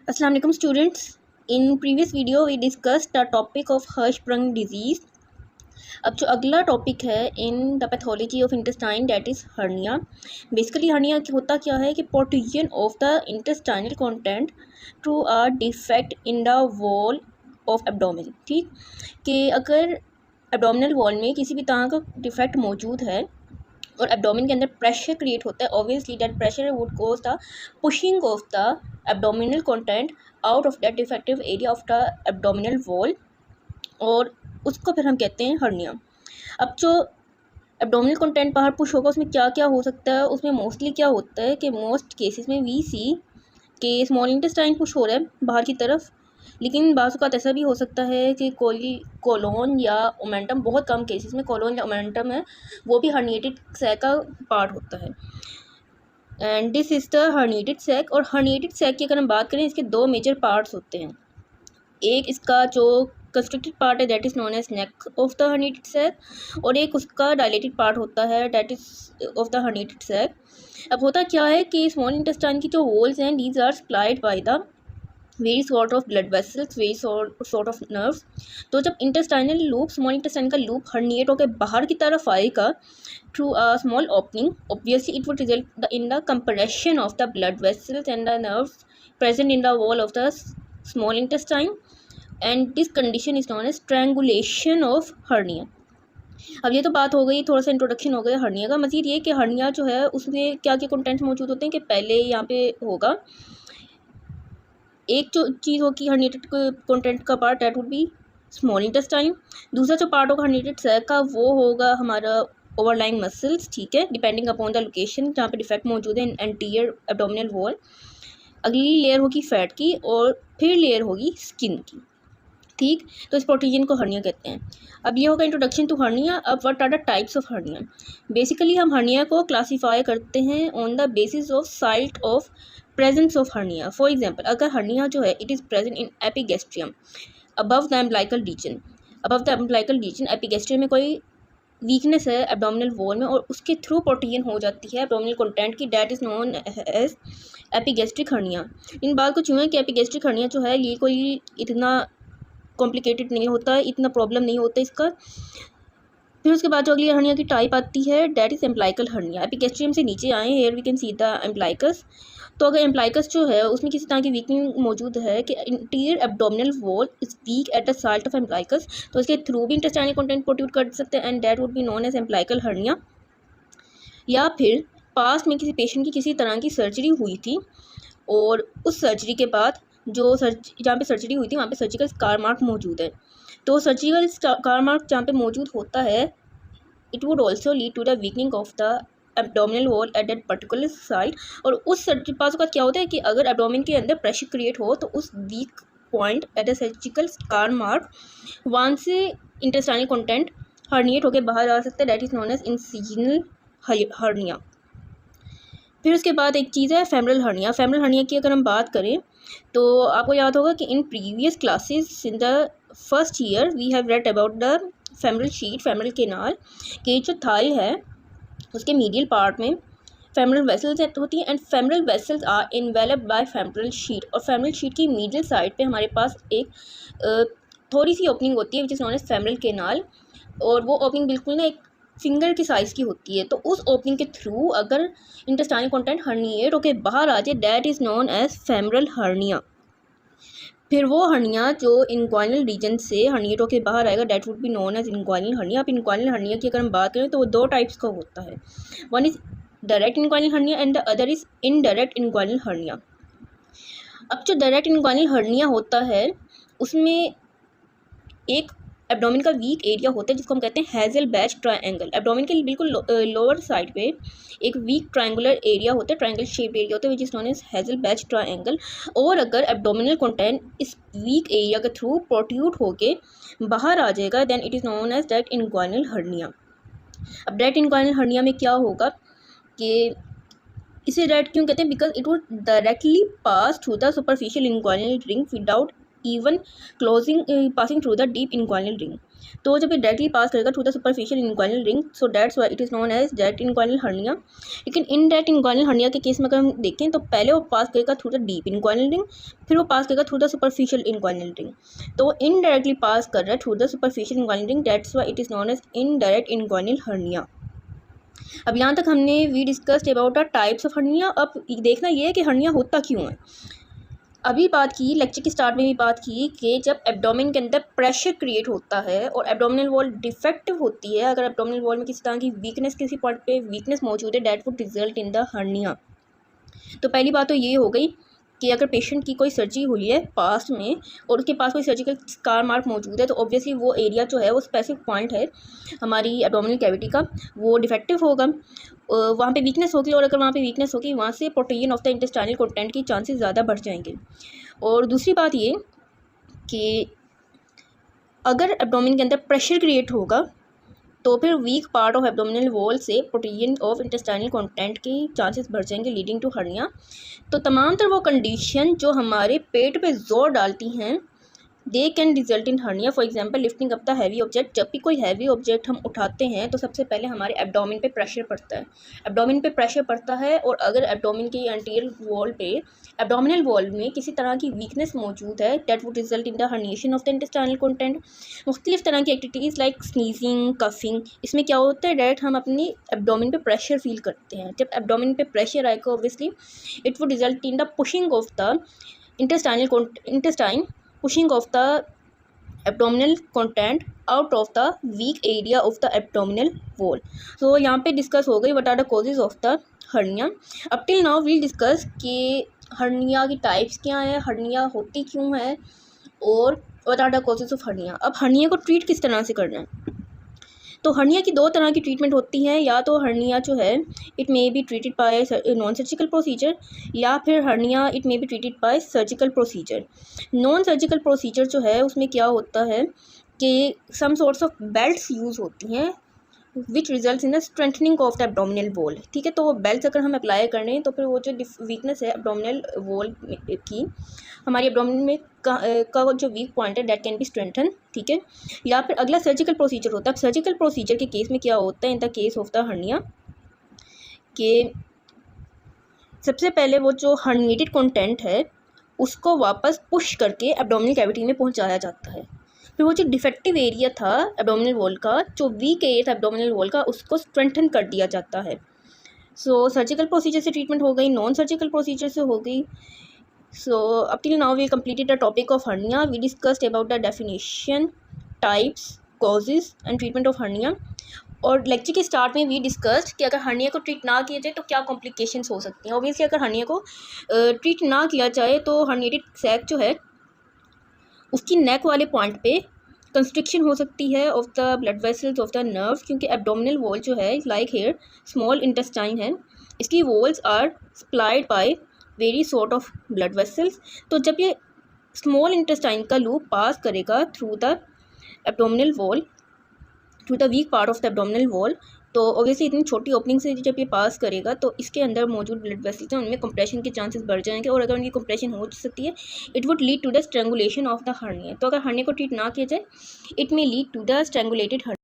Assalamu alaikum students. In previous video we discussed the topic of Hirschsprung disease. अब जो अगला topic है in the pathology of intestine that is hernia. Basically hernia होता क्या है कि protrusion of the intestinal content through a defect in the wall of abdomen. ठीक, कि अगर एब्डोमिनल वॉल में किसी भी तरह का डिफेक्ट मौजूद है और एब्डोमिन के अंदर प्रेशर क्रिएट होता है, obviously that pressure would cause the pushing of the abdominal content out of that defective area of the abdominal wall, और उसको फिर हम कहते हैं हर्निया. अब जो एब्डोमिनल कंटेंट बाहर पुश होगा उसमें क्या क्या हो सकता है, उसमें मोस्टली क्या होता है कि मोस्ट केसेस में वी सी के स्मॉल इंटेस्टाइन पुश हो रहा है बाहर की तरफ, लेकिन बाज़ औक़ात ऐसा भी हो सकता है कि कोलोन या ओमेंटम, बहुत कम केसेस में कोलोन या ओमेंटम है वो भी हर्निएटेड सैक का पार्ट होता है. And this is the herniated sac. और हर्निएटेड सैक की अगर हम बात करें, इसके दो मेजर पार्ट्स होते हैं. एक इसका जो कंस्ट्रक्टेड पार्ट है that is known as neck of the herniated sac, और एक उसका डायलेटेड पार्ट होता है that is of the herniated sac. अब होता क्या है कि स्मॉल इंटेस्टाइन की जो वॉल्स हैं these are supplied by the very sort of blood vessels, very sort of nerves. तो जब इंटेस्टाइनल लूप, स्मॉल इंटेस्टाइन का लूप हर्निएट होकर बाहर की तरफ आएगा through a small opening, obviously it would result in the compression of the blood vessels and the nerves present in the wall of the small intestine, and this condition is known as strangulation of hernia. अब ये तो बात हो गई, थोड़ा सा introduction हो गया हर्निया का. मज़ीद ये कि हर्निया जो है उसमें क्या क्या कंटेंट्स मौजूद होते हैं कि पहले यहाँ पे होगा एक जो चीज़ होगी हर्निएटेड कंटेंट का part that would B small intestine. दूसरा जो पार्ट होगा हर्निएटेड सैक का वो होगा हमारा ओवरलाइंग मसल्स. ठीक है, डिपेंडिंग अपॉन द लोकेशन जहाँ पे डिफेक्ट मौजूद है एंटीरियर एब्डोमिनल वॉल. अगली लेयर होगी फैट की और फिर लेयर होगी स्किन की. ठीक, तो इस प्रोटीजन को हर्निया कहते हैं. अब ये होगा इंट्रोडक्शन टू हर्निया. अब what are the types of hernia. Basically हम हर्निया को क्लासीफाई करते हैं on the basis of site of presence of hernia. For example, अगर हर्निया जो है it is present in epigastrium above the umbilical region. Above the umbilical region epigastrium में कोई weakness है एब्डोमिनल वॉल में और उसके थ्रू प्रोटीजन हो जाती है एब्डोमिनल कंटेंट की, that is known as epigastric hernia. इन बात को यूँ है कि एपिगैस्ट्रिक हर्निया जो है ये कोई इतना कॉम्प्लिकेटेड नहीं होता है, इतना प्रॉब्लम नहीं होता इसका. फिर उसके बाद जो अगली हर्निया की टाइप आती है that is umbilical hernia. Epigastrium से नीचे आए, here we can see the umbilicus. तो अगर एम्प्लाइकस जो है उसमें किसी तरह की वीकनिंग मौजूद है कि interior abdominal wall is weak at the site of umbilicus, तो इसके थ्रू भी इंटेस्टाइनल कंटेंट प्रोड्यूस कर सकते हैं and that would be known as umbilical hernia. या फिर पास्ट में किसी पेशेंट की किसी तरह की सर्जरी हुई थी और उस सर्जरी के बाद जो जहाँ पे सर्जरी हुई थी वहाँ पे सर्जिकल स्कार मार्क मौजूद है. तो सर्जिकल स्कार मार्क जहाँ पे मौजूद होता है it would also lead to the weakening of the abdominal wall at that particular site. और उस पास का क्या होता है कि अगर एब्डोमिन के अंदर प्रेशर क्रिएट हो तो उस weak point at the surgical scar mark वहाँ से इंटेस्टाइनल कंटेंट हर्निएट होकर बाहर आ सकता है, that is known as incisional hernia. फिर उसके बाद एक चीज़ है फेमरल हर्निया. फेमरल हर्निया की अगर हम बात करें तो आपको याद होगा कि in previous classes in the first year we have read about the femoral sheath, femoral canal, कि जो थाई है उसके मीडियल पार्ट में फेमरल वेसल्स होती हैं and femoral vessels are enveloped by femoral sheath. और फेमरल शीट की मीडियल साइड पे हमारे पास एक थोड़ी सी ओपनिंग होती है which is known as femoral canal, और वो ओपनिंग बिल्कुल ना एक फिंगर की साइज़ की होती है. तो उस ओपनिंग के थ्रू अगर इंटेस्टाइनल कंटेंट हर्निएट होकर बाहर आ जाए that is known as femoral hernia. फिर वो हर्निया जो इनग्वाइनल रीजन से हर्निएट होकर बाहर आएगा that would be known as inguinal hernia. अब इनग्वाइनल हर्निया की अगर हम बात करें तो वो दो टाइप्स का होता है. One is direct inguinal hernia and the other is indirect inguinal hernia. अब जो डायरेक्ट इनग्वाइनल हर्निया होता है उसमें एक एब्डोमिन का वीक एरिया होता है जिसको हम कहते हैं हैज़ल बैच ट्रायंगल. एब्डोमिन के बिल्कुल लोअर साइड पे एक वीक ट्रायंगुलर एरिया होता है, ट्रायंगल शेप एरिया होता है which is known as Hesselbach triangle. और अगर एब्डोमिनल कंटेंट इस वीक एरिया के थ्रू प्रोट्रूड होके बाहर आ जाएगा then it is known as direct inguinal hernia. अब डायरेक्ट इनग्वाइनल हर्निया में क्या होगा कि इसे डायरेक्ट क्यों कहते हैं, because it would directly pass through the superficial inguinal ring without even closing passing through the deep inguinal ring. तो जब ये डायरेक्टली पास करेगा through the superficial inguinal ring, so that's why it is known as direct inguinal hernia. लेकिन indirect inguinal hernia के case में अगर हम देखें तो पहले वो पास करेगा through the deep inguinal ring, फिर वो पास करेगा through the superficial inguinal ring. तो इनडायरेक्टली पास कर रहा है through the superficial inguinal ring, that's why it is known as indirect inguinal hernia. अब यहाँ तक हमने we discussed about the types of hernia. अब देखना ये है कि हर्निया होता क्यों है। अभी बात की, लेक्चर के स्टार्ट में भी बात की कि जब एब्डोमेन के अंदर प्रेशर क्रिएट होता है और एब्डोमिनल वॉल डिफेक्टिव होती है, अगर एब्डोमिनल वॉल में किसी तरह की वीकनेस, किसी पॉइंट पे वीकनेस मौजूद है, that would result in the hernia. तो पहली बात तो ये हो गई कि अगर पेशेंट की कोई सर्जरी हुई है पास्ट में और उसके पास कोई सर्जिकल स्कार मार्क मौजूद है, तो ऑब्वियसली वो एरिया जो है, वो स्पेसिफिक पॉइंट है हमारी एब्डोमिनल कैविटी का, वो डिफेक्टिव होगा, वहाँ पे वीकनेस होगी। और अगर वहाँ पे वीकनेस होगी, वहाँ से protein of the intestinal content की चांसेस ज़्यादा बढ़ जाएंगे। और दूसरी बात ये कि अगर एब्डोमेन के अंदर प्रेशर क्रिएट होगा तो फिर weak part of abdominal wall से प्रोटीन ऑफ इंटेस्टाइनल कंटेंट की चांसेस बढ़ जाएंगे, लीडिंग टू हर्निया। तो तमाम तर वो कंडीशन जो हमारे पेट पे जोर डालती हैं, they can result in hernia. For example lifting up the heavy object. जब भी कोई हैवी ऑब्जेक्ट हम उठाते हैं तो सबसे पहले हमारे एब्डोमेन पे प्रेशर पड़ता है, एब्डोमेन पे प्रेशर पड़ता है। और अगर एब्डोमेन की एंटीरियर वॉल पे, एब्डोमिनल वॉल में किसी तरह की वीकनेस मौजूद है, that would result in the herniation of the intestinal content. मुख्तलिफ तरह की एक्टिविटीज़ लाइक स्नीजिंग, कफिंग, इसमें क्या होता है, डायरेक्ट हम अपनी एब्डोमेन पे प्रेशर फील करते हैं। जब एब्डोमेन पे प्रेशर आएगा, obviously it would result in the pushing of the intestine, pushing of the abdominal content out of the weak area of the abdominal wall. So यहाँ पे डिस्कस हो गई what are the causes of the hernia. अब till now we'll discuss कि hernia की types क्या हैं, hernia होती क्यों है, और what are the causes of hernia. अब हर्निया को ट्रीट किस तरह से करना है। तो हर्निया की दो तरह की ट्रीटमेंट होती है, या तो हर्निया जो है it may be treated by non surgical procedure, या फिर hernia it may be treated by surgical procedure. Non surgical procedure जो है उसमें क्या होता है कि सम सॉर्ट्स ऑफ बेल्ट्स यूज़ होती हैं which result in the strengthening of the abdominal wall. ठीक है, तो वो बेल्ट अगर हम अप्लाई कर रहे हैं तो फिर वो जो वीकनेस है एब्डोमिनल वॉल की, हमारी एब्डोमिन में का जो वीक पॉइंट है, दैट कैन बी स्ट्रेंथन। ठीक है, या फिर अगला सर्जिकल प्रोसीजर होता है। अब सर्जिकल प्रोसीजर के केस में क्या होता है, in the case of the hernia, के सबसे पहले वो जो हर्निएटेड कंटेंट है उसको वापस पुश करके एब्डोमिनल कैविटी में पहुंचाया जाता है। फिर वो जो डिफेक्टिव एरिया था एब्डोमिनल वॉल का, जो वीक एरिया था एब्डोमिनल वॉल का, उसको स्ट्रेंथन कर दिया जाता है। सो सर्जिकल प्रोसीजर से ट्रीटमेंट हो गई, नॉन सर्जिकल प्रोसीजर से हो गई। So up till now we completed the topic of hernia. We discussed about the definition, types, causes and treatment of hernia. और लेक्चर के स्टार्ट में वी डिस्कस्ड कि अगर हर्निया को ट्रीट ना किया जाए तो क्या कॉम्प्लिकेशंस हो सकती हैं। ऑब्वियसली अगर हर्निया को ट्रीट ना किया जाए तो हर्निएटेड सैक जो है उसकी नेक वाले पॉइंट पे कंस्ट्रिक्शन हो सकती है of the blood vessels of the nerve, क्योंकि एब्डोमिनल वॉल जो है लाइक हेयर स्मॉल इंटेस्टाइन है, इसकी walls are supplied by very sort of blood vessels. तो जब ये स्मॉल इंटेस्टाइन का लूप पास करेगा through the abdominal wall, through the weak part of the abdominal wall, तो ऑब्वियसली इतनी छोटी ओपनिंग से जब ये पास करेगा तो इसके अंदर मौजूद ब्लड वेसल्स हैं उनमें कंप्रेशन के चांसेस बढ़ जाएंगे, और अगर उनकी कंप्रेशन हो सकती है it would lead to the strangulation of the hernia. तो अगर हर्निया को ट्रीट ना किया जाए it may lead to the strangulated hernia.